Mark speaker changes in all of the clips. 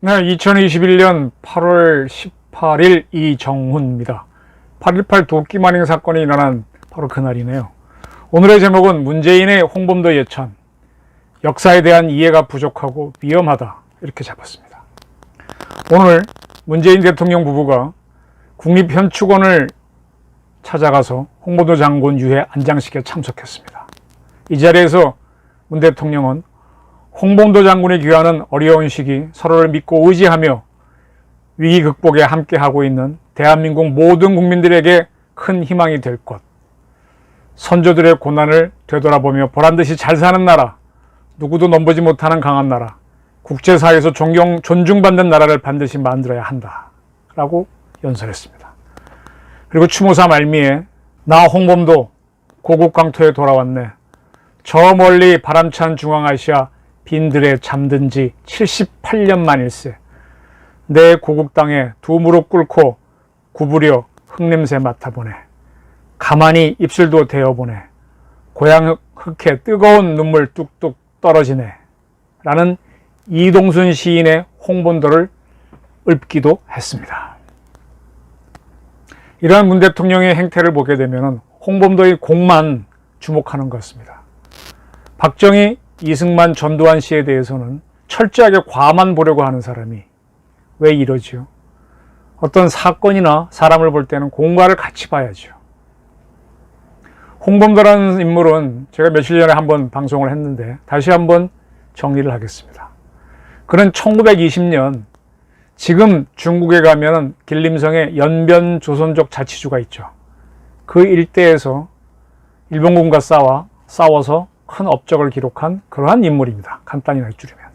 Speaker 1: 네, 2021년 8월 18일 이정훈입니다. 8.18 도끼마닝 사건이 일어난 바로 그날이네요. 오늘의 제목은 문재인의 홍범도 예찬, 역사에 대한 이해가 부족하고 위험하다, 이렇게 잡았습니다. 오늘 문재인 대통령 부부가 국립현축원을 찾아가서 홍범도 장군 유해 안장식에 참석했습니다. 이 자리에서 문 대통령은 홍범도 장군이 귀하는 어려운 시기 서로를 믿고 의지하며 위기 극복에 함께하고 있는 대한민국 모든 국민들에게 큰 희망이 될 것, 선조들의 고난을 되돌아보며 보란듯이 잘 사는 나라, 누구도 넘보지 못하는 강한 나라, 국제사회에서 존중받는 나라를 반드시 만들어야 한다 라고 연설했습니다. 그리고 추모사 말미에 나 홍범도 고국 강토에 돌아왔네. 저 멀리 바람찬 중앙아시아 빈들에 잠든 지 78년 만일세. 내 고국 땅에 두 무릎 꿇고 구부려 흙냄새 맡아보네. 가만히 입술도 대어보네. 고향 흙에 뜨거운 눈물 뚝뚝 떨어지네. 라는 이동순 시인의 홍범도를 읊기도 했습니다. 이러한 문 대통령의 행태를 보게 되면 홍범도의 공만 주목하는 것 같습니다. 박정희, 이승만, 전두환 씨에 대해서는 철저하게 과만 보려고 하는 사람이 왜 이러지요? 어떤 사건이나 사람을 볼 때는 공과를 같이 봐야죠. 홍범도라는 인물은 제가 며칠 전에 한번 방송을 했는데 다시 한번 정리를 하겠습니다. 그는 1920년 지금 중국에 가면 길림성에 연변 조선족 자치주가 있죠. 그 일대에서 일본군과 싸워서 큰 업적을 기록한 그러한 인물입니다. 간단히 해주려면.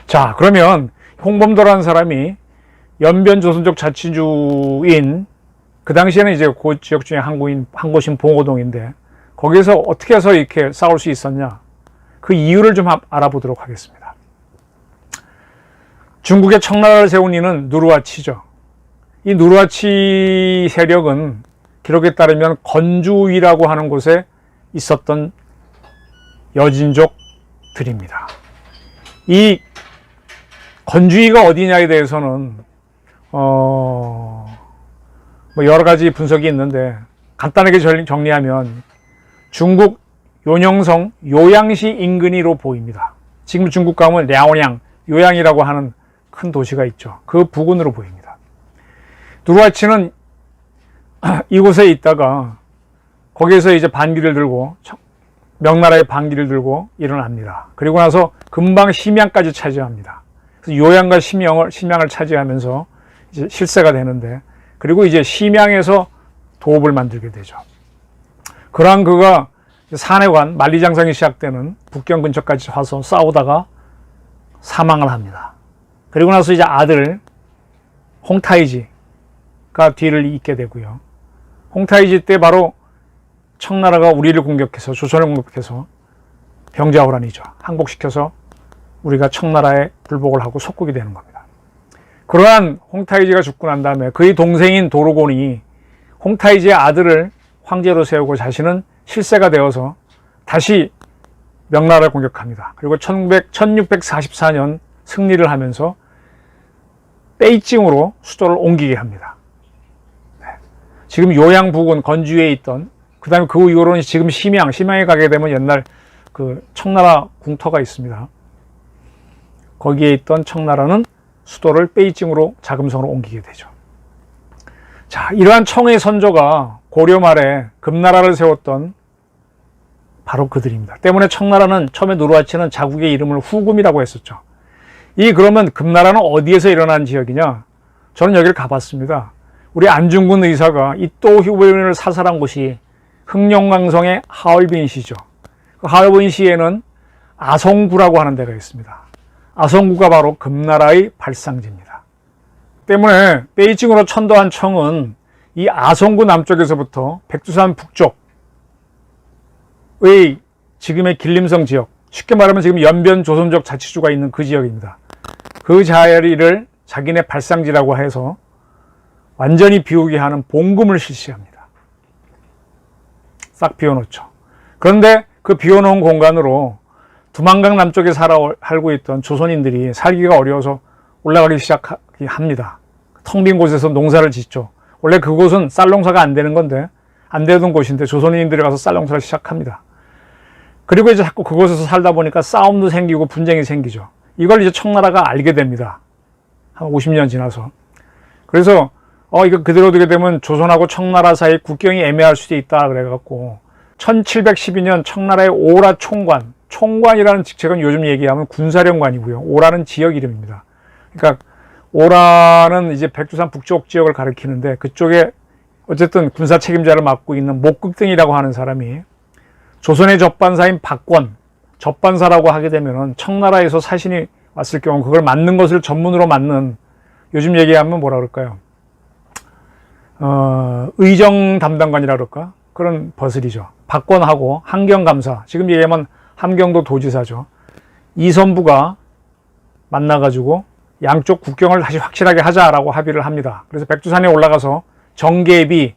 Speaker 1: 자, 그러면 홍범도라는 사람이 연변 조선족 자치주인, 그 당시에는 이제 그 지역 중에 한 곳인 봉오동인데 거기에서 어떻게 해서 이렇게 싸울 수 있었냐, 그 이유를 좀 알아보도록 하겠습니다. 중국의 청나라를 세운 이는 누르하치죠. 이 누르하치 세력은 기록에 따르면 건주위라고 하는 곳에 있었던 여진족들입니다. 이 건주위가 어디냐에 대해서는 여러 가지 분석이 있는데 간단하게 정리하면 중국 요녕성 요양시 인근으로 보입니다. 지금 중국 가면 랴오냥, 요양이라고 하는 큰 도시가 있죠. 그 부근으로 보입니다. 누르하치는 이곳에 있다가 거기에서 이제 반기를 들고 명나라의 반기를 들고 일어납니다. 그리고 나서 금방 심양까지 차지합니다. 그래서 요양과 심양을 차지하면서 이제 실세가 되는데, 그리고 이제 심양에서 도읍을 만들게 되죠. 그러한 그가 산해관 만리장성이 시작되는 북경 근처까지 와서 싸우다가 사망을 합니다. 그리고 나서 이제 아들 홍타이지가 뒤를 잇게 되고요. 홍타이지 때 바로 청나라가 우리를 공격해서, 조선을 공격해서 병자호란이죠. 항복시켜서 우리가 청나라에 굴복을 하고 속국이 되는 겁니다. 그러한 홍타이지가 죽고 난 다음에 그의 동생인 도로곤이 홍타이지의 아들을 황제로 세우고 자신은 실세가 되어서 다시 명나라를 공격합니다. 그리고 1644년 승리를 하면서 베이징으로 수도를 옮기게 합니다. 네. 지금 요양 부근 건주에 있던, 그 다음에 그 이후로는 지금 심양에 가게 되면 옛날 그 청나라 궁터가 있습니다. 거기에 있던 청나라는 수도를 베이징으로 자금성으로 옮기게 되죠. 자, 이러한 청의 선조가 고려 말에 금나라를 세웠던 바로 그들입니다. 때문에 청나라는 처음에 누르하치는 자국의 이름을 후금이라고 했었죠. 그러면 금나라는 어디에서 일어난 지역이냐? 저는 여기를 가봤습니다. 우리 안중근 의사가 이또휘부인을 사살한 곳이 흑룡강성의 하얼빈시죠. 그 하얼빈시에는 아성구라고 하는 데가 있습니다. 아성구가 바로 금나라의 발상지입니다. 때문에 베이징으로 천도한 청은 이 아성구 남쪽에서부터 백두산 북쪽의 지금의 길림성 지역, 쉽게 말하면 지금 연변 조선족 자치주가 있는 그 지역입니다. 그 자리를 자기네 발상지라고 해서 완전히 비우게 하는 봉금을 실시합니다. 싹 비워놓죠. 그런데 그 비워놓은 공간으로 두만강 남쪽에 살고 있던 조선인들이 살기가 어려워서 올라가기 시작합니다. 텅 빈 곳에서 농사를 짓죠. 원래 그곳은 쌀농사가 안 되는 건데, 안 되던 곳인데 조선인들이 가서 쌀농사를 시작합니다. 그리고 이제 자꾸 그곳에서 살다 보니까 싸움도 생기고 분쟁이 생기죠. 이걸 이제 청나라가 알게 됩니다. 한 50년 지나서. 그래서 이거 그대로 두게 되면 조선하고 청나라 사이 국경이 애매할 수도 있다 그래갖고 1712년 청나라의 오라 총관, 총관이라는 직책은 요즘 얘기하면 군사령관이고요. 오라는 지역 이름입니다. 그러니까 오라는 이제 백두산 북쪽 지역을 가리키는데, 그쪽에 어쨌든 군사 책임자를 맡고 있는 목극등이라고 하는 사람이 조선의 접반사인 박권, 접반사라고 하게 되면은 청나라에서 사신이 왔을 경우 그걸 맡는 것을 전문으로 맡는, 요즘 얘기하면 뭐라 그럴까요? 의정 담당관이라 그럴까? 그런 버슬이죠. 박권하고 함경감사, 지금 얘기하면 함경도 도지사죠. 이 선부가 만나가지고 양쪽 국경을 다시 확실하게 하자라고 합의를 합니다. 그래서 백두산에 올라가서 정계비,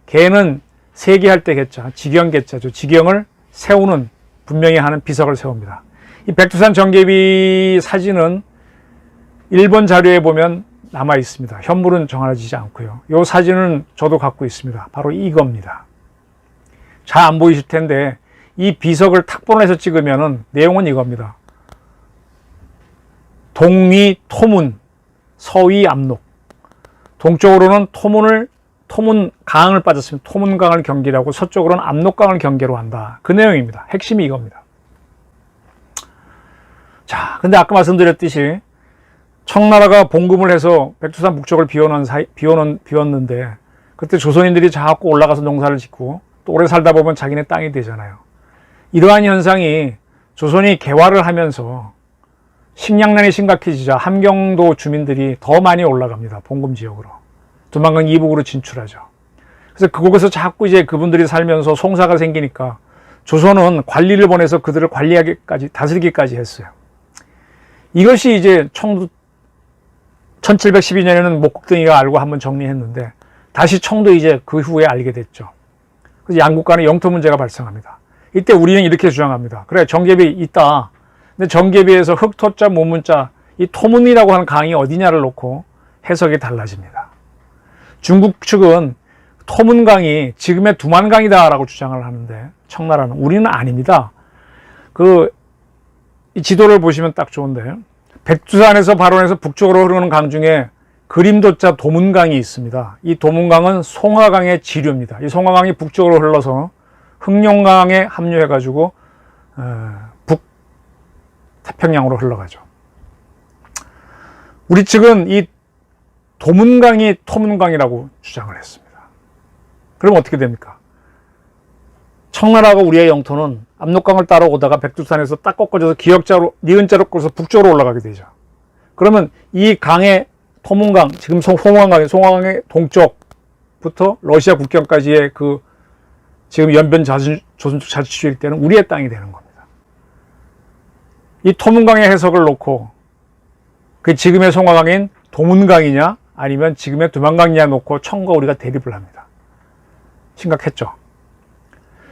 Speaker 1: 개는 세계할 때 개자, 지경개자죠. 지경을 세우는, 분명히 하는 비석을 세웁니다. 이 백두산 정계비 사진은 일본 자료에 보면 남아 있습니다. 현물은 정해지지 않고요. 이 사진은 저도 갖고 있습니다. 바로 이겁니다. 잘 안 보이실 텐데 이 비석을 탁본해서 찍으면은 내용은 이겁니다. 동위 토문, 서위 압록. 동쪽으로는 토문강을 빠졌으면 토문강을 경계로 하고, 서쪽으로는 압록강을 경계로 한다. 그 내용입니다. 핵심이 이겁니다. 자, 근데 아까 말씀드렸듯이 청나라가 봉금을 해서 백두산 북쪽을 비웠는데, 그때 조선인들이 자꾸 올라가서 농사를 짓고 또 오래 살다 보면 자기네 땅이 되잖아요. 이러한 현상이 조선이 개화를 하면서 식량난이 심각해지자 함경도 주민들이 더 많이 올라갑니다. 봉금 지역으로. 두만강 이북으로 진출하죠. 그래서 그곳에서 자꾸 이제 그분들이 살면서 송사가 생기니까 조선은 관리를 보내서 그들을 다스리기까지 했어요. 이것이 이제 1712년에는 목극등이가 알고 한번 정리했는데, 다시 청도 이제 그 후에 알게 됐죠. 그래서 양국 간의 영토 문제가 발생합니다. 이때 우리는 이렇게 주장합니다. 그래, 정계비 있다. 근데 정계비에서 흑토자, 모문자, 이 토문이라고 하는 강이 어디냐를 놓고 해석이 달라집니다. 중국 측은 토문강이 지금의 두만강이다라고 주장을 하는데, 청나라는 우리는 아닙니다. 이 지도를 보시면 딱 좋은데, 백두산에서 발원해서 북쪽으로 흐르는 강 중에 그림도자 도문강이 있습니다. 이 도문강은 송화강의 지류입니다. 이 송화강이 북쪽으로 흘러서 흑룡강에 합류해가지고 북태평양으로 흘러가죠. 우리 측은 이 도문강이 토문강이라고 주장을 했습니다. 그럼 어떻게 됩니까? 청나라가 우리의 영토는 압록강을 따라오다가 백두산에서 딱 꺾어져서 기역자로, 니은자로 꺾어서 북쪽으로 올라가게 되죠. 그러면 이 강의 토문강, 지금 송화강의 동쪽부터 러시아 국경까지의 지금 연변 조선족 자치주의 때는 우리의 땅이 되는 겁니다. 이 토문강의 해석을 놓고 그 지금의 송화강인 도문강이냐 아니면 지금의 두만강이냐 놓고 청과 우리가 대립을 합니다. 심각했죠.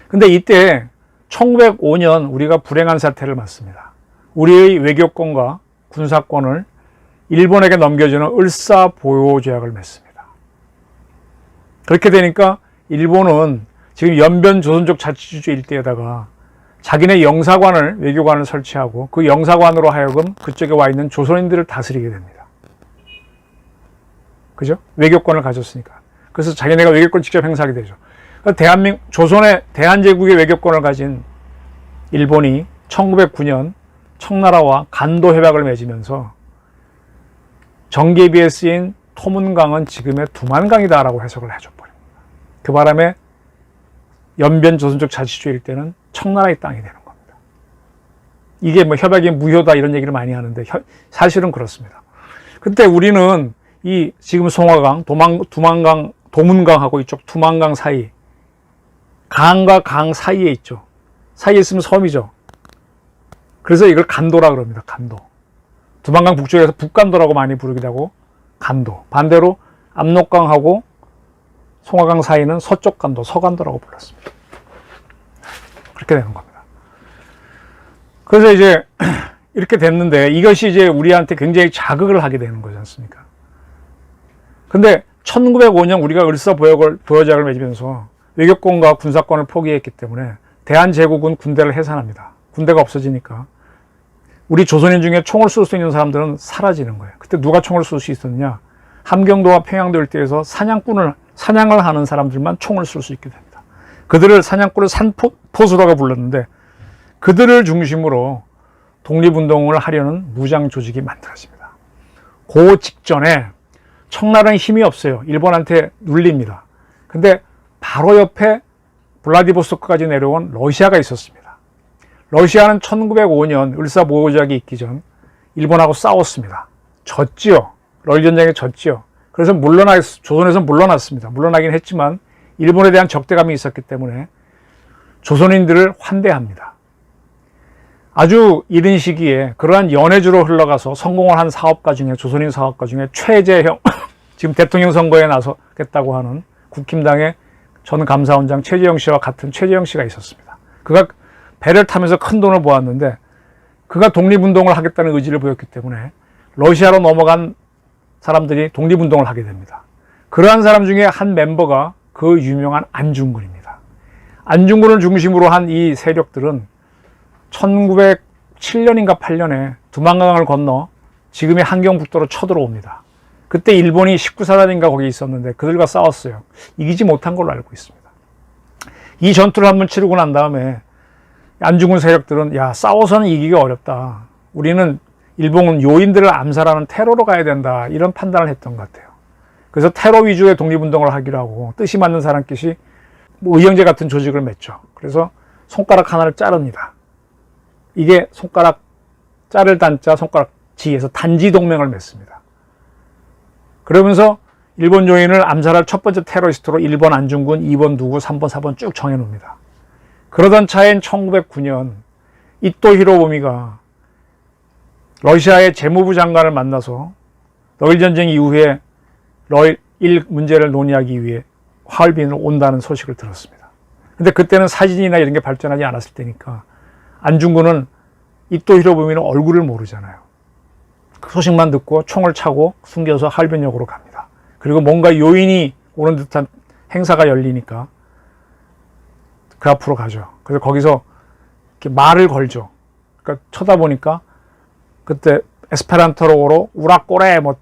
Speaker 1: 근데 이때 1905년 우리가 불행한 사태를 맞습니다. 우리의 외교권과 군사권을 일본에게 넘겨주는 을사보호조약을 맺습니다. 그렇게 되니까 일본은 지금 연변 조선족 자치주의 일대에다가 자기네 영사관을, 외교관을 설치하고 그 영사관으로 하여금 그쪽에 와 있는 조선인들을 다스리게 됩니다. 그죠? 외교권을 가졌으니까. 그래서 자기네가 외교권 직접 행사하게 되죠. 조선의 대한제국의 외교권을 가진 일본이 1909년 청나라와 간도 협약을 맺으면서 정계비에 쓰인 토문강은 지금의 두만강이다라고 해석을 해줘버립니다. 그 바람에 연변 조선족 자치주의 일대는 청나라의 땅이 되는 겁니다. 이게 뭐 협약이 무효다 이런 얘기를 많이 하는데 사실은 그렇습니다. 그때 우리는 이 지금 송화강, 두만강, 도문강하고 이쪽 두만강 사이, 강과 강 사이에 있죠. 사이에 있으면 섬이죠. 그래서 이걸 간도라 그럽니다. 간도. 두만강 북쪽에서 북간도라고 많이 부르기도 하고 간도. 반대로 압록강하고 송화강 사이는 서쪽 간도, 서간도라고 불렀습니다. 그렇게 되는 겁니다. 그래서 이제 이렇게 됐는데 이것이 이제 우리한테 굉장히 자극을 하게 되는 거지 않습니까? 근데 1905년 우리가 을사보여작을 맺으면서 외교권과 군사권을 포기했기 때문에 대한제국은 군대를 해산합니다. 군대가 없어지니까 우리 조선인 중에 총을 쏠 수 있는 사람들은 사라지는 거예요. 그때 누가 총을 쏠 수 있었느냐? 함경도와 평양도 일대에서 사냥을 하는 사람들만 총을 쏠 수 있게 됩니다. 그들을 사냥꾼을 산포수라고 불렀는데 그들을 중심으로 독립운동을 하려는 무장 조직이 만들어집니다. 그 직전에 청나라는 힘이 없어요. 일본한테 눌립니다. 근데 바로 옆에 블라디보스토크까지 내려온 러시아가 있었습니다. 러시아는 1905년 을사보호작이 있기 전 일본하고 싸웠습니다. 졌지요. 러일전쟁에 졌지요. 그래서 조선에서 물러났습니다. 물러나긴 했지만 일본에 대한 적대감이 있었기 때문에 조선인들을 환대합니다. 아주 이른 시기에 그러한 연해주로 흘러가서 성공을 한 사업가 중에, 조선인 사업가 중에 최재형, 지금 대통령 선거에 나서겠다고 하는 국힘당의 전 감사원장 최재형 씨와 같은 최재형 씨가 있었습니다. 그가 배를 타면서 큰 돈을 모았는데 그가 독립운동을 하겠다는 의지를 보였기 때문에 러시아로 넘어간 사람들이 독립운동을 하게 됩니다. 그러한 사람 중에 한 멤버가 그 유명한 안중근입니다. 안중근을 중심으로 한 이 세력들은 1907년인가 8년에 두만강을 건너 지금의 한경북도로 쳐들어옵니다. 그때 일본이 19사단인가 거기 있었는데 그들과 싸웠어요. 이기지 못한 걸로 알고 있습니다. 이 전투를 한번 치르고 난 다음에 안중근 세력들은 야, 싸워서는 이기기가 어렵다. 우리는 일본은 요인들을 암살하는 테러로 가야 된다. 이런 판단을 했던 것 같아요. 그래서 테러 위주의 독립운동을 하기로 하고 뜻이 맞는 사람끼리 의형제 같은 조직을 맺죠. 그래서 손가락 하나를 자릅니다. 이게 손가락 자를 단자 손가락 지에서 단지 동맹을 맺습니다. 그러면서 일본 요인을 암살할 첫 번째 테러리스트로 1번 안중근, 2번 누구, 3번, 4번 쭉 정해놓습니다. 그러던 차엔 1909년 이토 히로부미가 러시아의 재무부 장관을 만나서 러일전쟁 이후에 러일 문제를 논의하기 위해 하얼빈으로 온다는 소식을 들었습니다. 근데 그때는 사진이나 이런 게 발전하지 않았을 때니까 안중근은 이토 히로부미는 얼굴을 모르잖아요. 그 소식만 듣고 총을 차고 숨겨서 하얼빈역으로 갑니다. 그리고 뭔가 요인이 오는 듯한 행사가 열리니까 그 앞으로 가죠. 그래서 거기서 이렇게 말을 걸죠. 그러니까 쳐다보니까 그때 에스페란토로 우라꼬레 뭐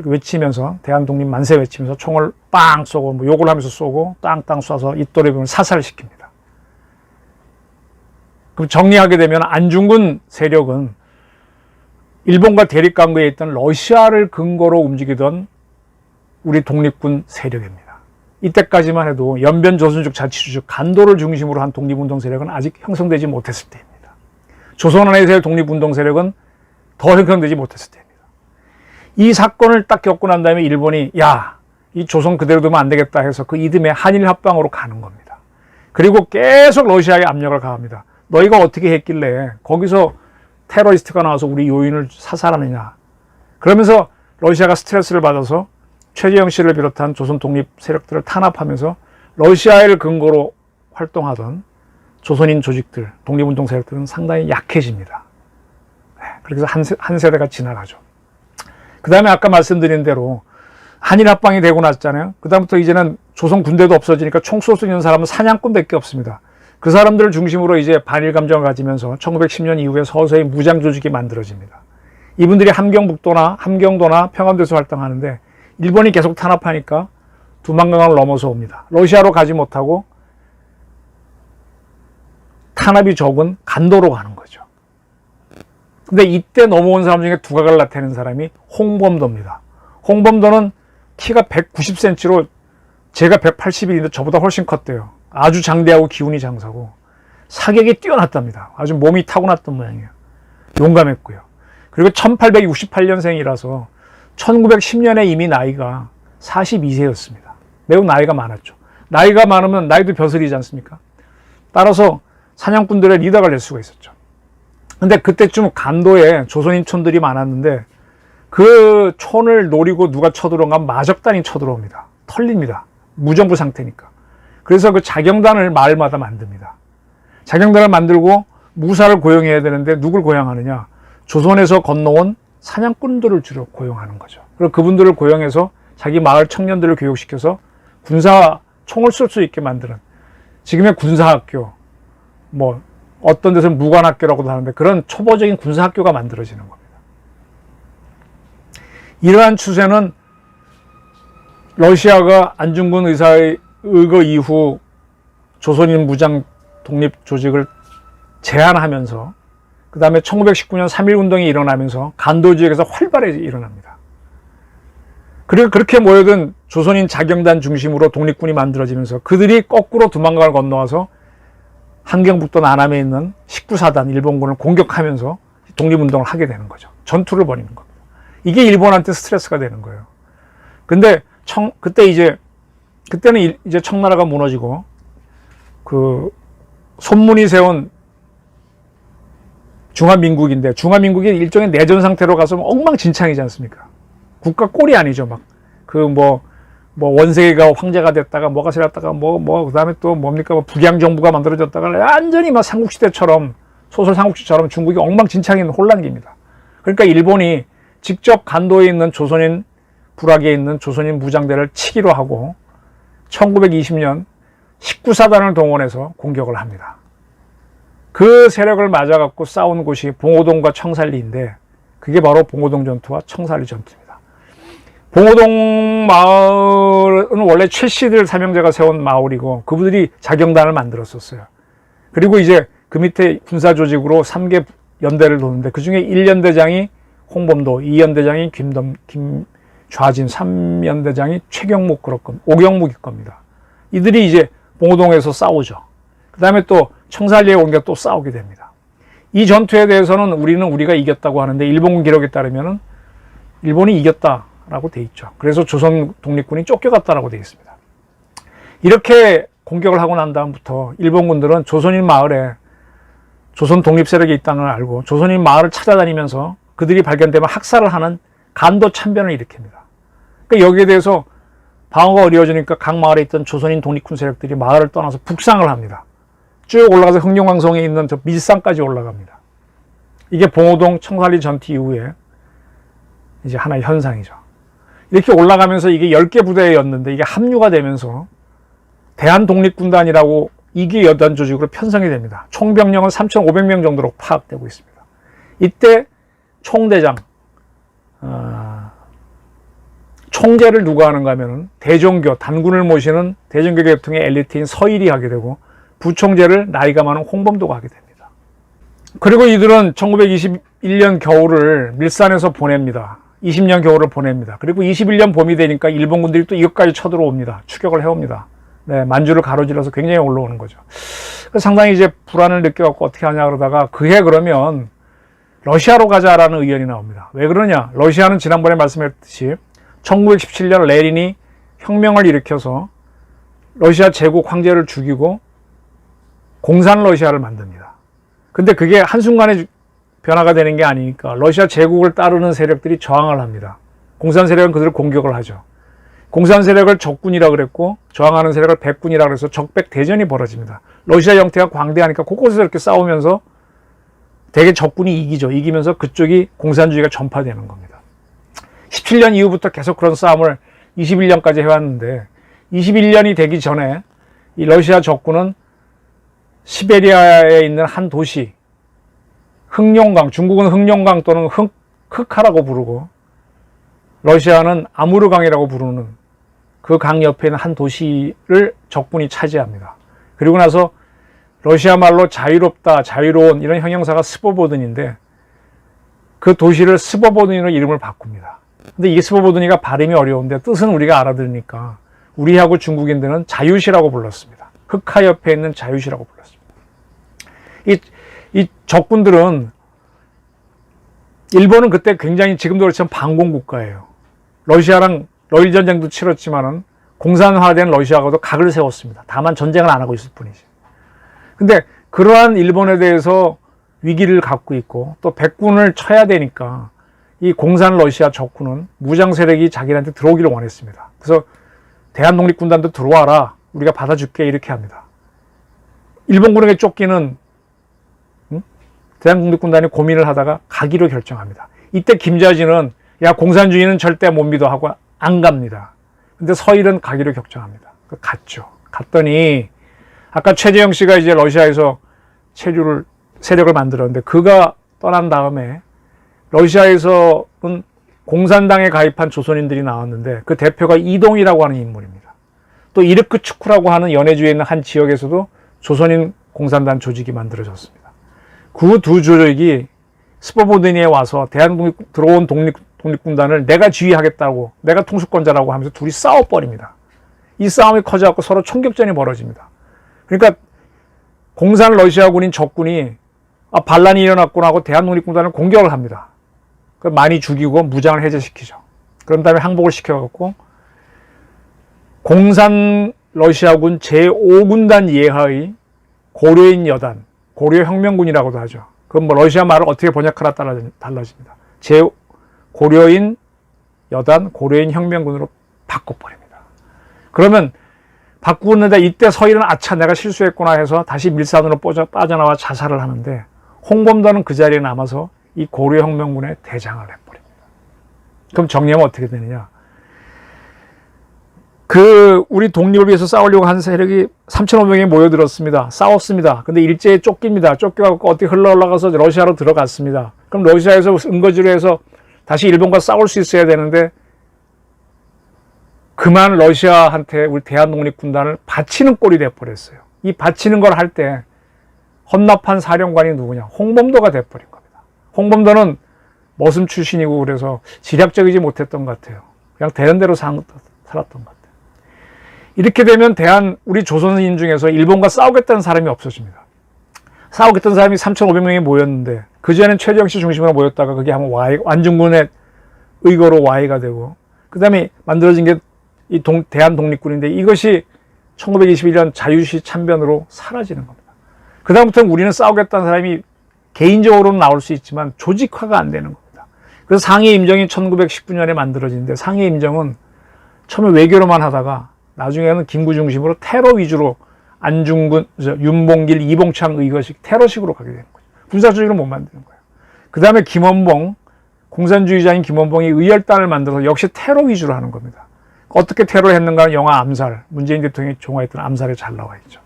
Speaker 1: 외치면서 대한독립 만세 외치면서 총을 빵 쏘고 뭐 욕을 하면서 쏘고 땅땅 쏴서 이토 히로부미를 사살시킵니다. 그럼 정리하게 되면 안중근 세력은 일본과 대립관계에 있던 러시아를 근거로 움직이던 우리 독립군 세력입니다. 이때까지만 해도 연변 조선족 자치주적 간도를 중심으로 한 독립운동 세력은 아직 형성되지 못했을 때입니다. 조선 안에서의 독립운동 세력은 더 형성되지 못했을 때입니다. 이 사건을 딱 겪고 난 다음에 일본이 야, 이 조선 그대로 두면 안 되겠다 해서 그 이듬해 한일 합방으로 가는 겁니다. 그리고 계속 러시아에 압력을 가합니다. 너희가 어떻게 했길래 거기서 테러리스트가 나와서 우리 요인을 사살하느냐. 그러면서 러시아가 스트레스를 받아서 최재형 씨를 비롯한 조선 독립 세력들을 탄압하면서 러시아를 근거로 활동하던 조선인 조직들, 독립운동 세력들은 상당히 약해집니다. 그래서 한 세대가 지나가죠. 그 다음에 아까 말씀드린 대로 한일 합방이 되고 났잖아요. 그 다음부터 이제는 조선 군대도 없어지니까 총 쏠 수 있는 사람은 사냥꾼밖에 없습니다. 그 사람들을 중심으로 이제 반일 감정을 가지면서 1910년 이후에 서서히 무장 조직이 만들어집니다. 이분들이 함경도나 평안도에서 활동하는데 일본이 계속 탄압하니까 두만강을 넘어서 옵니다. 러시아로 가지 못하고 탄압이 적은 간도로 가는 거죠. 근데 이때 넘어온 사람 중에 두각을 나타내는 사람이 홍범도입니다. 홍범도는 키가 190cm로 제가 180인데 저보다 훨씬 컸대요. 아주 장대하고 기운이 장사고 사격이 뛰어났답니다. 아주 몸이 타고났던 모양이에요. 용감했고요. 그리고 1868년생이라서 1910년에 이미 나이가 42세였습니다. 매우 나이가 많았죠. 나이가 많으면 나이도 벼슬이지 않습니까? 따라서 사냥꾼들의 리더가 될 수가 있었죠. 근데 그때쯤 간도에 조선인촌들이 많았는데 그 촌을 노리고 누가 쳐들어오면 마적단이 쳐들어옵니다. 털립니다. 무정부 상태니까. 그래서 그 자경단을 마을마다 만듭니다. 자경단을 만들고 무사를 고용해야 되는데 누굴 고용하느냐? 조선에서 건너온 사냥꾼들을 주로 고용하는 거죠. 그리고 그분들을 고용해서 자기 마을 청년들을 교육시켜서 군사 총을 쏠 수 있게 만드는, 지금의 군사학교, 뭐 어떤 데서는 무관학교라고도 하는데 그런 초보적인 군사학교가 만들어지는 겁니다. 이러한 추세는 러시아가 안중근 의사의 의거 이후 조선인 무장 독립 조직을 제안하면서, 그 다음에 1919년 3.1운동이 일어나면서 간도 지역에서 활발히 일어납니다. 그리고 그렇게 모여든 조선인 자경단 중심으로 독립군이 만들어지면서 그들이 거꾸로 두만강을 건너와서 함경북도 남함에 있는 19사단 일본군을 공격하면서 독립운동을 하게 되는 거죠. 전투를 벌이는 겁니다. 이게 일본한테 스트레스가 되는 거예요. 근데 그때는 이제 청나라가 무너지고 그 손문이 세운 중화민국인데, 중화민국이 일종의 내전 상태로 가서 엉망진창이지 않습니까? 국가 꼴이 아니죠. 막 원세가 황제가 됐다가 뭐가 세렸다가 그다음에 또 뭡니까, 북양정부가 만들어졌다가 완전히 막 삼국시대처럼, 소설 삼국시처럼 중국이 엉망진창인 혼란기입니다. 그러니까 일본이 직접 간도에 있는 조선인, 불악에 있는 조선인 무장대를 치기로 하고 1920년 19사단을 동원해서 공격을 합니다. 그 세력을 맞아갖고 싸운 곳이 봉오동과 청살리인데, 그게 바로 봉오동 전투와 청살리 전투입니다. 봉오동 마을은 원래 최씨들 삼형제가 세운 마을이고 그분들이 자경단을 만들었었어요. 그리고 이제 그 밑에 군사 조직으로 3개 연대를 도는데 그 중에 1연대장이 홍범도, 2연대장이 김좌진, 3연대장이 최경묵, 오경묵일 겁니다. 이들이 이제 봉오동에서 싸우죠. 그 다음에 또 청살리에 옮겨 또 싸우게 됩니다. 이 전투에 대해서는 우리가 이겼다고 하는데 일본군 기록에 따르면 일본이 이겼다라고 돼 있죠. 그래서 조선 독립군이 쫓겨갔다라고 돼 있습니다. 이렇게 공격을 하고 난 다음부터 일본군들은 조선인 마을에 조선 독립 세력이 있다는 걸 알고 조선인 마을을 찾아다니면서 그들이 발견되면 학살을 하는 간도 참변을 일으킵니다. 그러니까 여기에 대해서 방어가 어려워지니까 각 마을에 있던 조선인 독립군 세력들이 마을을 떠나서 북상을 합니다. 쭉 올라가서 흥룡왕성에 있는 저 밀산까지 올라갑니다. 이게 봉오동 청살리 전투 이후에 이제 하나의 현상이죠. 이렇게 올라가면서 이게 10개 부대였는데 이게 합류가 되면서 대한독립군단이라고 2기 여단 조직으로 편성이 됩니다. 총병력은 3,500명 정도로 파악되고 있습니다. 이때 총대장, 총재를 누가 하는가 하면은 대종교, 단군을 모시는 대종교 계통의 엘리트인 서일이 하게 되고, 부총재를 나이가 많은 홍범도가 하게 됩니다. 그리고 이들은 1921년 겨울을 밀산에서 보냅니다. 20년 겨울을 보냅니다. 그리고 21년 봄이 되니까 일본군들이 또 이것까지 쳐들어옵니다. 추격을 해옵니다. 네, 만주를 가로질러서 굉장히 올라오는 거죠. 상당히 이제 불안을 느껴갖고 어떻게 하냐 그러다가 그해 그러면 러시아로 가자라는 의견이 나옵니다. 왜 그러냐? 러시아는 지난번에 말씀했듯이 1917년 레닌이 혁명을 일으켜서 러시아 제국 황제를 죽이고 공산 러시아를 만듭니다. 근데 그게 한순간에 변화가 되는 게 아니니까 러시아 제국을 따르는 세력들이 저항을 합니다. 공산 세력은 그들을 공격을 하죠. 공산 세력을 적군이라 그랬고 저항하는 세력을 백군이라 그래서 적백 대전이 벌어집니다. 러시아 영토가 광대하니까 곳곳에서 이렇게 싸우면서 대개 적군이 이기죠. 이기면서 그쪽이 공산주의가 전파되는 겁니다. 17년 이후부터 계속 그런 싸움을 21년까지 해왔는데 21년이 되기 전에 이 러시아 적군은 시베리아에 있는 한 도시, 흑룡강, 중국은 흑룡강 또는 흑하라고 부르고 러시아는 아무르강이라고 부르는 그 강 옆에 있는 한 도시를 적군이 차지합니다. 그리고 나서 러시아 말로 자유롭다, 자유로운 이런 형용사가 스보보든인데 그 도시를 스보보든으로 이름을 바꿉니다. 근데 이게 스보보든이가 발음이 어려운데 뜻은 우리가 알아들으니까 우리하고 중국인들은 자유시라고 불렀습니다. 흑하 옆에 있는 자유시라고 불렀습니다. 이 적군들은 일본은 그때 굉장히 지금도 그렇지만 반공국가예요. 러시아랑 러일 전쟁도 치렀지만은 공산화된 러시아하고도 각을 세웠습니다. 다만 전쟁을 안 하고 있을 뿐이지. 근데 그러한 일본에 대해서 위기를 갖고 있고 또 백군을 쳐야 되니까 이 공산 러시아 적군은 무장 세력이 자기한테 들어오기를 원했습니다. 그래서 대한독립군단도 들어와라, 우리가 받아줄게, 이렇게 합니다. 일본군에게 쫓기는 대한독립군단이 고민을 하다가 가기로 결정합니다. 이때 김자진은 야, 공산주의는 절대 못 믿어 하고 안 갑니다. 근데 서일은 가기로 결정합니다. 갔죠. 갔더니 아까 최재형 씨가 이제 러시아에서 세력을 만들었는데, 그가 떠난 다음에 러시아에서는 공산당에 가입한 조선인들이 나왔는데, 그 대표가 이동이라고 하는 인물입니다. 또 이르크츠크라고 하는 연해주에 있는 한 지역에서도 조선인 공산당 조직이 만들어졌습니다. 그 두 조직이 스포보드니에 와서 들어온 독립군단을 내가 지휘하겠다고, 내가 통수권자라고 하면서 둘이 싸워버립니다. 이 싸움이 커져갖고 서로 총격전이 벌어집니다. 그러니까 공산 러시아군인 적군이 반란이 일어났구나 하고 대한독립군단을 공격을 합니다. 많이 죽이고 무장을 해제시키죠. 그런 다음에 항복을 시켜갖고 공산 러시아군 제5군단 예하의 고려인 여단, 고려혁명군이라고도 하죠. 그건 뭐 러시아 말을 어떻게 번역하라 따라 달라집니다. 고려인 여단, 고려인 혁명군으로 바꿔버립니다. 그러면 바꾸는데 이때 서일은 아차, 내가 실수했구나 해서 다시 밀산으로 빠져나와 자살을 하는데, 홍범도는 그 자리에 남아서 이 고려혁명군의 대장을 해버립니다. 그럼 정리하면 어떻게 되느냐? 우리 독립을 위해서 싸우려고 한 세력이 3,500명이 모여들었습니다. 싸웠습니다. 근데 일제에 쫓깁니다. 쫓겨갖고 어떻게 흘러올라가서 러시아로 들어갔습니다. 그럼 러시아에서 은거지로 해서 다시 일본과 싸울 수 있어야 되는데, 그만 러시아한테 우리 대한독립군단을 바치는 꼴이 돼버렸어요. 이 바치는 걸 할 때 헌납한 사령관이 누구냐? 홍범도가 돼버린 겁니다. 홍범도는 머슴 출신이고 그래서 지략적이지 못했던 것 같아요. 그냥 되는 대로 살았던 것 같아요. 이렇게 되면 우리 조선인 중에서 일본과 싸우겠다는 사람이 없어집니다. 싸우겠다는 사람이 3,500명이 모였는데, 그전에는 최재형 씨 중심으로 모였다가 그게 한번 완중군의 의거로 와해가 되고, 그 다음에 만들어진 게 이 대한독립군인데, 이것이 1921년 자유시 참변으로 사라지는 겁니다. 그 다음부터는 우리는 싸우겠다는 사람이 개인적으로는 나올 수 있지만 조직화가 안 되는 겁니다. 그래서 상해임정이 1919년에 만들어지는데, 상해임정은 처음에 외교로만 하다가 나중에는 김구 중심으로 테러 위주로 안중근, 윤봉길, 이봉창 의거식 테러식으로 가게 되는 거죠. 군사조직을 못 만드는 거예요. 그 다음에 김원봉, 공산주의자인 김원봉이 의열단을 만들어서 역시 테러 위주로 하는 겁니다. 어떻게 테러를 했는가는 영화 암살, 문재인 대통령이 종화했던 암살에 잘 나와 있죠.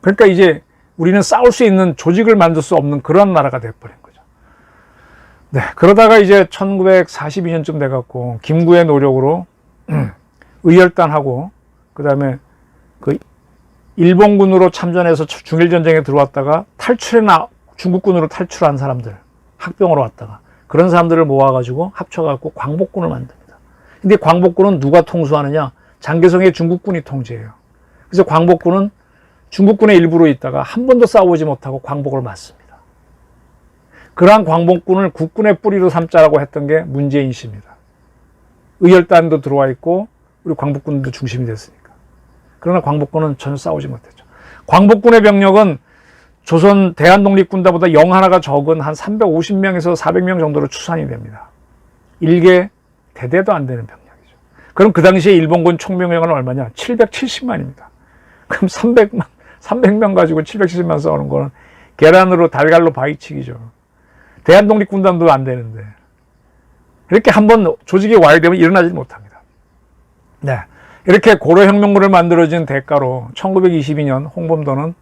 Speaker 1: 그러니까 이제 우리는 싸울 수 있는 조직을 만들 수 없는 그런 나라가 돼버린 거죠. 네, 그러다가 이제 1942년쯤 돼갖고 김구의 노력으로 의열단하고, 그 다음에 일본군으로 참전해서 중일전쟁에 들어왔다가 중국군으로 탈출한 사람들, 학병으로 왔다가 그런 사람들을 모아가지고 합쳐갖고 광복군을 만듭니다. 근데 광복군은 누가 통수하느냐? 장개성의 중국군이 통제해요. 그래서 광복군은 중국군의 일부로 있다가 한 번도 싸우지 못하고 광복을 맞습니다. 그러한 광복군을 국군의 뿌리로 삼자라고 했던 게 문재인 씨입니다. 의열단도 들어와 있고 우리 광복군도 중심이 됐으니까. 그러나 광복군은 전혀 싸우지 못했죠. 광복군의 병력은 조선 대한독립군단보다 0하나가 적은 한 350명에서 400명 정도로 추산이 됩니다. 일개 대대도 안 되는 병력이죠. 그럼 그 당시에 일본군 총병력은 얼마냐? 770만입니다. 그럼 300명 가지고 770만 싸우는 거는 계란으로 달걀로 바위치기죠. 대한독립군단도 안 되는데. 이렇게 한번 조직이 와해되면 일어나지 못합니다. 네. 이렇게 고려혁명군을 만들어진 대가로 1922년 홍범도는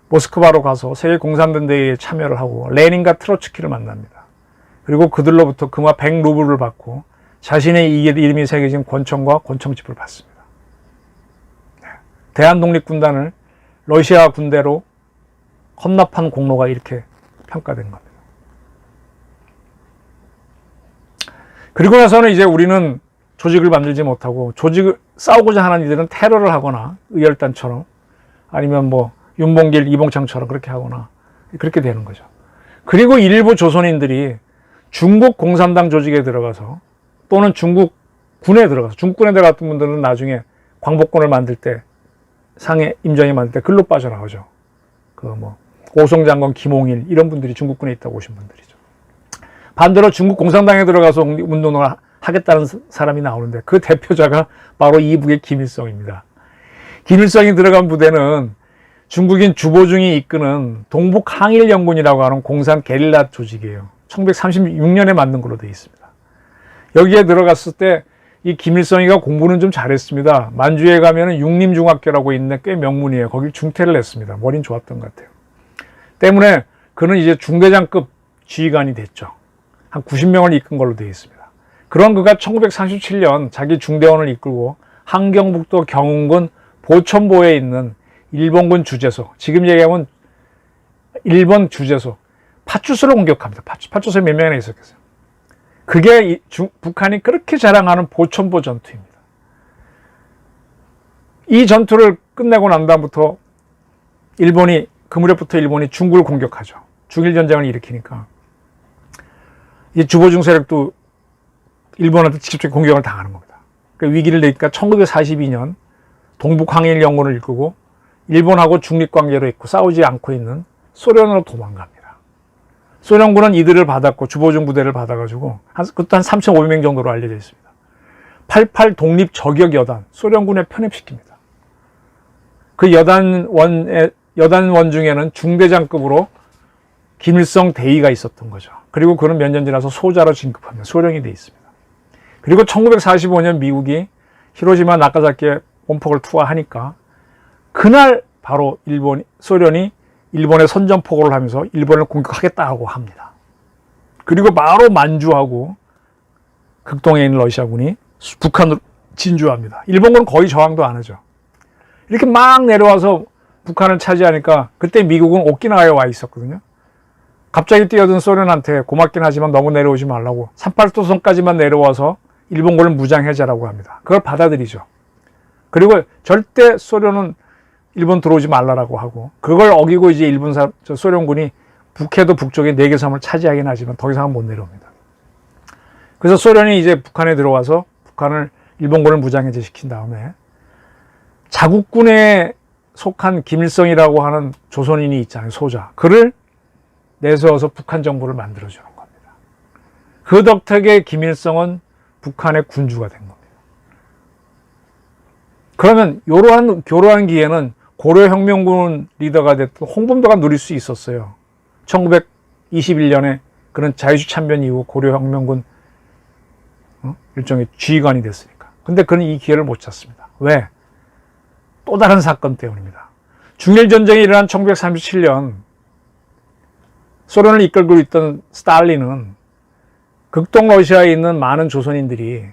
Speaker 1: 모스크바로 가서 세계공산당대회에 참여를 하고 레닌과 트로츠키를 만납니다. 그리고 그들로부터 금화 100루블을 받고 자신의 이름이 새겨진 권총과 권총집을 받습니다. 대한독립군단을 러시아 군대로 헌납한 공로가 이렇게 평가된 겁니다. 그리고 나서는 이제 우리는 조직을 만들지 못하고, 조직을 싸우고자 하는 이들은 테러를 하거나 의열단처럼, 아니면 뭐 윤봉길, 이봉창처럼 그렇게 하거나 그렇게 되는 거죠. 그리고 일부 조선인들이 중국 공산당 조직에 들어가서, 또는 중국군에 들어가서, 중국군에 들어갔던 분들은 나중에 광복군을 만들 때, 상해 임정이 만들 때 글로 빠져나오죠. 오송장군, 김홍일 이런 분들이 중국군에 있다고 오신 분들이죠. 반대로 중국 공산당에 들어가서 운동을 하겠다는 사람이 나오는데 그 대표자가 바로 이북의 김일성입니다. 김일성이 들어간 부대는 중국인 주보중이 이끄는 동북항일연군이라고 하는 공산 게릴라 조직이에요. 1936년에 만든 걸로 되어 있습니다. 여기에 들어갔을 때 이 김일성이가 공부는 좀 잘했습니다. 만주에 가면은 육림중학교라고 있는데 꽤 명문이에요. 거길 중퇴를 했습니다. 머리는 좋았던 것 같아요. 때문에 그는 이제 중대장급 지휘관이 됐죠. 한 90명을 이끈 걸로 되어 있습니다. 그런 그가 1937년 자기 중대원을 이끌고 함경북도 경운군 보천보에 있는 일본군 주재소, 지금 얘기하면 일본 주재소, 파출소를 공격합니다. 파출소에 몇 명이나 있었겠어요. 그게 북한이 그렇게 자랑하는 보천보 전투입니다. 이 전투를 끝내고 난 다음부터 그 무렵부터 일본이 중국을 공격하죠. 중일전쟁을 일으키니까 이 주보중 세력도 일본한테 직접적인 공격을 당하는 겁니다. 그 위기를 내니까 1942년 동북항일연군을 이끌고 일본하고 중립관계로 있고 싸우지 않고 있는 소련으로 도망갑니다. 소련군은 이들을 받았고 주보중 부대를 받아가지고 그것도 한 3,500명 정도로 알려져 있습니다. 88 독립저격여단 소련군에 편입시킵니다. 그 여단원 중에는 중대장급으로 김일성 대위가 있었던 거죠. 그리고 그는 몇 년 지나서 소자로 진급합니다. 소령이 돼 있습니다. 그리고 1945년 미국이 히로시마 나가사키에 원폭을 투하하니까 그날 바로 소련이 일본에 선전포고를 하면서 일본을 공격하겠다고 합니다. 그리고 바로 만주하고 극동에 있는 러시아군이 북한으로 진주합니다. 일본군은 거의 저항도 안 하죠. 이렇게 막 내려와서 북한을 차지하니까 그때 미국은 오키나와에 와 있었거든요. 갑자기 뛰어든 소련한테 고맙긴 하지만 너무 내려오지 말라고 38도선까지만 내려와서 일본군을 무장해제라고 합니다. 그걸 받아들이죠. 그리고 절대 소련은 일본 들어오지 말라라고 하고 그걸 어기고 이제 소련군이 북해도 북쪽에 4개 섬을 차지하긴 하지만 더 이상은 못 내려옵니다. 그래서 소련이 이제 북한에 들어와서 일본군을 무장해제 시킨 다음에 자국군에 속한 김일성이라고 하는 조선인이 있잖아요. 소자. 그를 내세워서 북한 정부를 만들어주는 겁니다. 그 덕택에 김일성은 북한의 군주가 된 겁니다. 그러면 이러한 기회는 고려혁명군 리더가 됐던 홍범도가 누릴 수 있었어요. 1921년에 그는 자유주의 참변 이후 고려혁명군 일종의 지휘관이 됐으니까. 근데 그는 이 기회를 못 찾습니다. 왜? 또 다른 사건 때문입니다. 중일전쟁이 일어난 1937년 소련을 이끌고 있던 스탈린은 극동 러시아에 있는 많은 조선인들이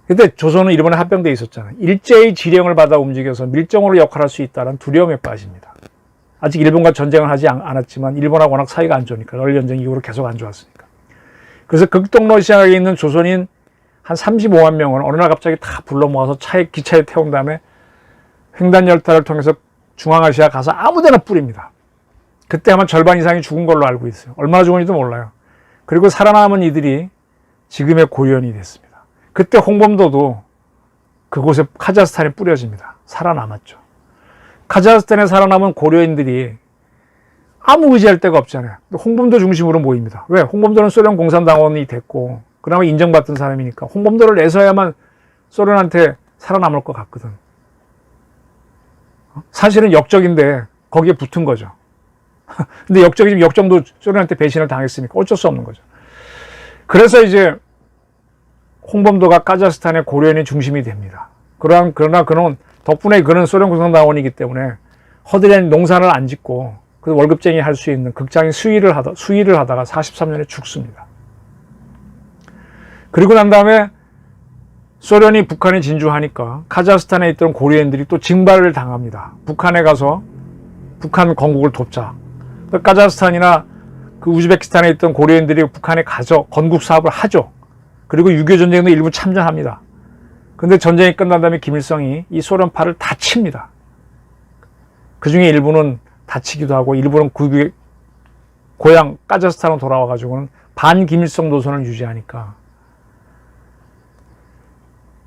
Speaker 1: 그때 조선은 일본에 합병되어 있었잖아요. 일제히 지령을 받아 움직여서 밀정으로 역할할 수 있다는 두려움에 빠집니다. 아직 일본과 전쟁을 하지 않았지만 일본하고 워낙 사이가 안 좋으니까 러일전쟁 이후로 계속 안 좋았으니까. 그래서 극동 러시아에 있는 조선인 한 35만 명을 어느 날 갑자기 다 불러 모아서 기차에 태운 다음에 횡단열차를 통해서 중앙아시아 가서 아무데나 뿌립니다. 그때 아마 절반 이상이 죽은 걸로 알고 있어요. 얼마나 죽은지도 몰라요. 그리고 살아남은 이들이 지금의 고려인이 됐습니다. 그때 홍범도도 그곳에 카자흐스탄에 뿌려집니다. 살아남았죠. 카자흐스탄에 살아남은 고려인들이 아무 의지할 데가 없잖아요. 홍범도 중심으로 모입니다. 왜? 홍범도는 소련 공산당원이 됐고 그나마 인정받던 사람이니까 홍범도를 내서야만 소련한테 살아남을 것 같거든. 사실은 역적인데 거기에 붙은 거죠. 근데 역정도 소련한테 배신을 당했으니까 어쩔 수 없는 거죠. 그래서 이제 홍범도가 카자흐스탄의 고려인의 중심이 됩니다. 그러나 그는 덕분에 그는 소련 공산당원이기 때문에 허드렛 농사를 안 짓고 그 월급쟁이 할 수 있는 극장인 수의를 하다가 43년에 죽습니다. 그리고 난 다음에 소련이 북한에 진주하니까 카자흐스탄에 있던 고려인들이 또 징발을 당합니다. 북한에 가서 북한 건국을 돕자. 카자흐스탄이나 그 우즈베키스탄에 있던 고려인들이 북한에 가서 건국 사업을 하죠. 그리고 6.25 전쟁도 일부 참전합니다. 근데 전쟁이 끝난 다음에 김일성이 이 소련파를 다 칩니다. 그 중에 일부는 다치기도 하고 일부는 고향 카자흐스탄으로 돌아와가지고는 반김일성 노선을 유지하니까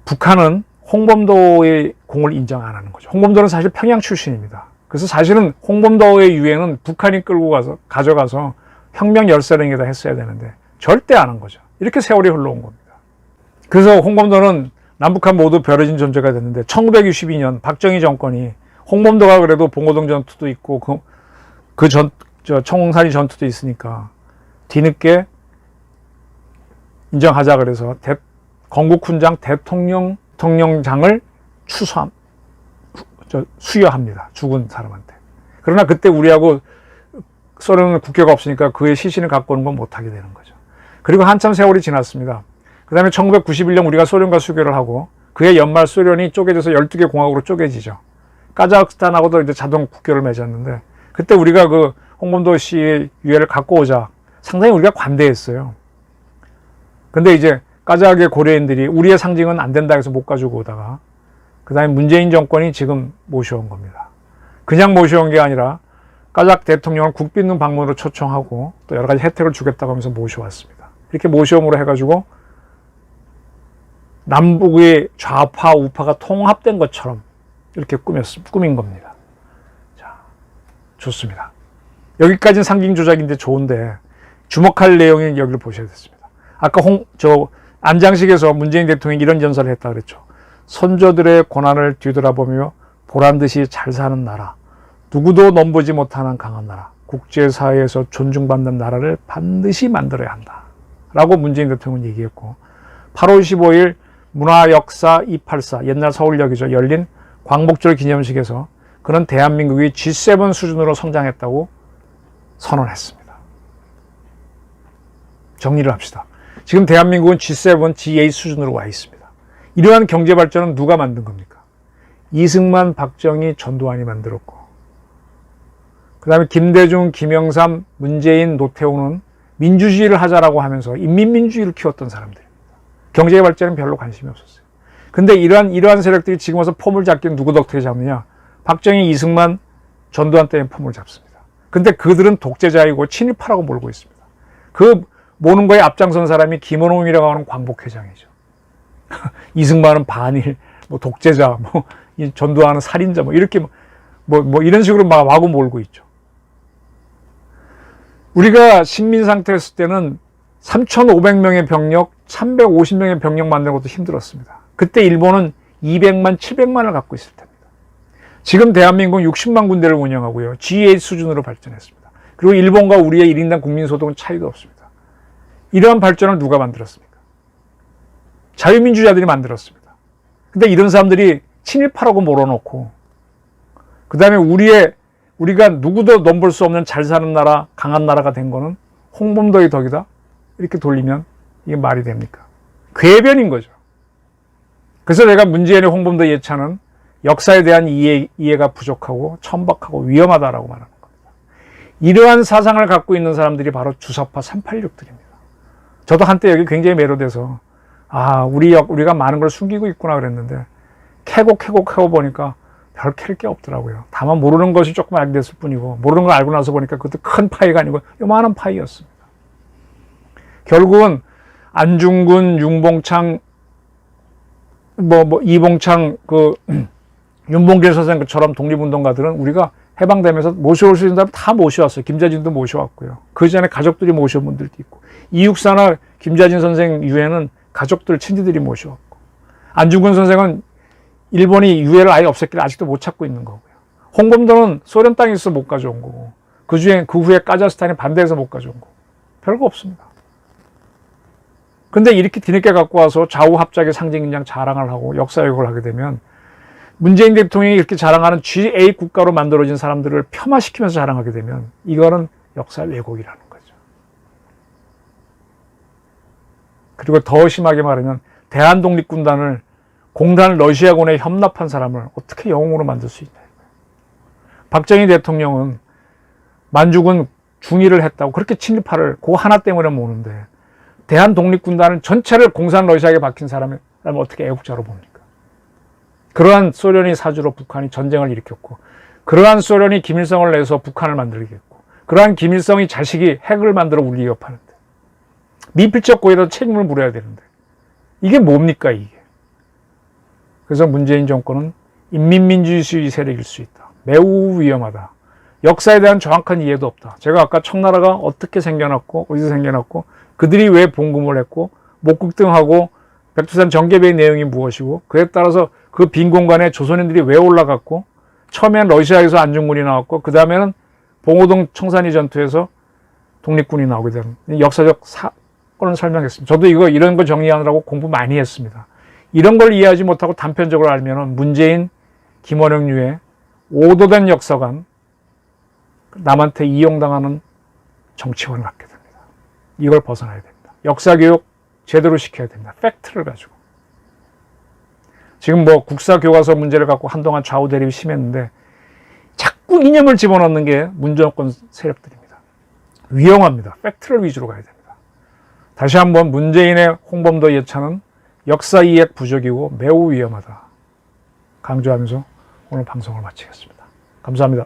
Speaker 1: 북한은 홍범도의 공을 인정 안 하는 거죠. 홍범도는 사실 평양 출신입니다. 그래서 사실은 홍범도의 유해는 북한이 끌고 가져가서 혁명 열사령에다 했어야 되는데 절대 안 한 거죠. 이렇게 세월이 흘러온 겁니다. 그래서 홍범도는 남북한 모두 벼려진 존재가 됐는데 1962년 박정희 정권이 홍범도가 그래도 봉오동 전투도 있고 청홍사리 전투도 있으니까 뒤늦게 인정하자 그래서 건국훈장 대통령장을 수여합니다. 죽은 사람한테. 그러나 그때 우리하고 소련은 국교가 없으니까 그의 시신을 갖고 오는 건 못하게 되는 거죠. 그리고 한참 세월이 지났습니다. 그 다음에 1991년 우리가 소련과 수교를 하고 그해 연말 소련이 쪼개져서 12개 공화국으로 쪼개지죠. 카자흐스탄하고도 이제 자동 국교를 맺었는데 그때 우리가 그 홍범도 씨의 유해를 갖고 오자 상당히 우리가 관대했어요. 근데 이제 카자흐의 고려인들이 우리의 상징은 안 된다 해서 못 가지고 오다가 그 다음에 문재인 정권이 지금 모셔온 겁니다. 그냥 모셔온 게 아니라 카자흐 대통령을 국빈문 방문으로 초청하고 또 여러 가지 혜택을 주겠다고 하면서 모셔왔습니다. 이렇게 모셔옴으로 해가지고 남북의 좌파 우파가 통합된 것처럼 이렇게 꾸민 겁니다. 자, 좋습니다. 여기까지는 상징 조작인데 좋은데 주목할 내용이 여기를 보셔야 됐습니다. 아까 안장식에서 문재인 대통령이 이런 연설을 했다 그랬죠. 선조들의 고난을 뒤돌아보며 보란듯이 잘 사는 나라, 누구도 넘보지 못하는 강한 나라, 국제사회에서 존중받는 나라를 반드시 만들어야 한다 라고 문재인 대통령은 얘기했고 8월 15일 문화역사 284 옛날 서울역이죠. 열린 광복절 기념식에서 그는 대한민국이 G7 수준으로 성장했다고 선언했습니다. 정리를 합시다. 지금 대한민국은 G7, G8 수준으로 와 있습니다. 이러한 경제 발전은 누가 만든 겁니까? 이승만, 박정희, 전두환이 만들었고 그 다음에 김대중, 김영삼, 문재인, 노태우는 민주주의를 하자라고 하면서 인민민주의를 키웠던 사람들입니다. 경제 발전은 별로 관심이 없었어요. 근데 이러한 세력들이 지금 와서 폼을 잡기는 누구 덕택에 잡느냐? 박정희, 이승만, 전두환 때문에 폼을 잡습니다. 근데 그들은 독재자이고 친일파라고 몰고 있습니다. 그 모는 거에 앞장선 사람이 김원홍이라고 하는 광복회장이죠. 이승만은 반일, 독재자, 전두환은 살인자, 이렇게 이런 식으로 막 마구 몰고 있죠. 우리가 식민 상태였을 때는 3,500명의 병력, 350명의 병력 만드는 것도 힘들었습니다. 그때 일본은 200만, 700만을 갖고 있을 때입니다. 지금 대한민국은 60만 군대를 운영하고요. G8 수준으로 발전했습니다. 그리고 일본과 우리의 1인당 국민소득은 차이도 없습니다. 이러한 발전을 누가 만들었습니까? 자유민주자들이 만들었습니다. 근데 이런 사람들이 친일파라고 몰아놓고 그 다음에 우리가 누구도 넘볼 수 없는 잘 사는 나라, 강한 나라가 된 거는 홍범도의 덕이다? 이렇게 돌리면 이게 말이 됩니까? 궤변인 거죠. 그래서 내가 문재인의 홍범도 예찬은 역사에 대한 이해가 부족하고 천박하고 위험하다라고 말하는 겁니다. 이러한 사상을 갖고 있는 사람들이 바로 주사파 386들입니다. 저도 한때 여기 굉장히 매료돼서 우리가 많은 걸 숨기고 있구나 그랬는데 캐고 보니까 별 캘 게 없더라고요. 다만 모르는 것이 조금 알게 됐을 뿐이고 모르는 걸 알고 나서 보니까 그것도 큰 파이가 아니고 요만한 파이였습니다. 결국은 윤봉창, 이봉창, 윤봉길 선생처럼 독립운동가들은 우리가 해방되면서 모셔올 수 있는 사람 다 모셔왔어요. 김자진도 모셔왔고요. 그 전에 가족들이 모셔온 분들도 있고, 이육사나 김자진 선생 유해는 가족들, 친지들이 모셔왔고, 안중근 선생은 일본이 유해를 아예 없앴길래 아직도 못 찾고 있는 거고요. 홍범도는 소련 땅에 있어서 못 가져온 거고, 그 후에 카자흐스탄이 반대해서 못 가져온 거고, 별거 없습니다. 근데 이렇게 뒤늦게 갖고 와서 좌우합작의 상징인장 자랑을 하고 역사 왜곡을 하게 되면 문재인 대통령이 이렇게 자랑하는 G8 국가로 만들어진 사람들을 폄하시키면서 자랑하게 되면 이거는 역사 왜곡이라는 거죠. 그리고 더 심하게 말하면 대한독립군단을 공단 러시아군에 협납한 사람을 어떻게 영웅으로 만들 수 있냐. 박정희 대통령은 만주군 중위를 했다고 그렇게 친일파를 그 하나 때문에 모는데 대한독립군단은 전체를 공산 러시아에 박힌 사람을 어떻게 애국자로 봅니까? 그러한 소련이 사주로 북한이 전쟁을 일으켰고, 그러한 소련이 김일성을 내서 북한을 만들게 했고, 그러한 김일성이 자식이 핵을 만들어 우리 위협하는데, 미필적 고의라도 책임을 물어야 되는데, 이게 뭡니까, 이게? 그래서 문재인 정권은 인민민주주의 세력일 수 있다. 매우 위험하다. 역사에 대한 정확한 이해도 없다. 제가 아까 청나라가 어떻게 생겨났고 어디서 생겨났고 그들이 왜 봉금을 했고 목국등하고 백두산 정계배의 내용이 무엇이고 그에 따라서 그 빈 공간에 조선인들이 왜 올라갔고 처음엔 러시아에서 안중근이 나왔고 그 다음에는 봉오동 청산리 전투에서 독립군이 나오게 되는 역사적 사건을 설명했습니다. 저도 이런 거 정리하느라고 공부 많이 했습니다. 이런 걸 이해하지 못하고 단편적으로 알면 문재인, 김원영류의 오도된 역사관, 남한테 이용당하는 정치관을 갖게 됩니다. 이걸 벗어나야 됩니다. 역사교육 제대로 시켜야 됩니다. 팩트를 가지고. 지금 국사교과서 문제를 갖고 한동안 좌우 대립이 심했는데 자꾸 이념을 집어넣는 게 문정권 세력들입니다. 위험합니다. 팩트를 위주로 가야 됩니다. 다시 한번 문재인의 홍범도 예찬은 역사 이해 부족이고 매우 위험하다 강조하면서 오늘 방송을 마치겠습니다. 감사합니다.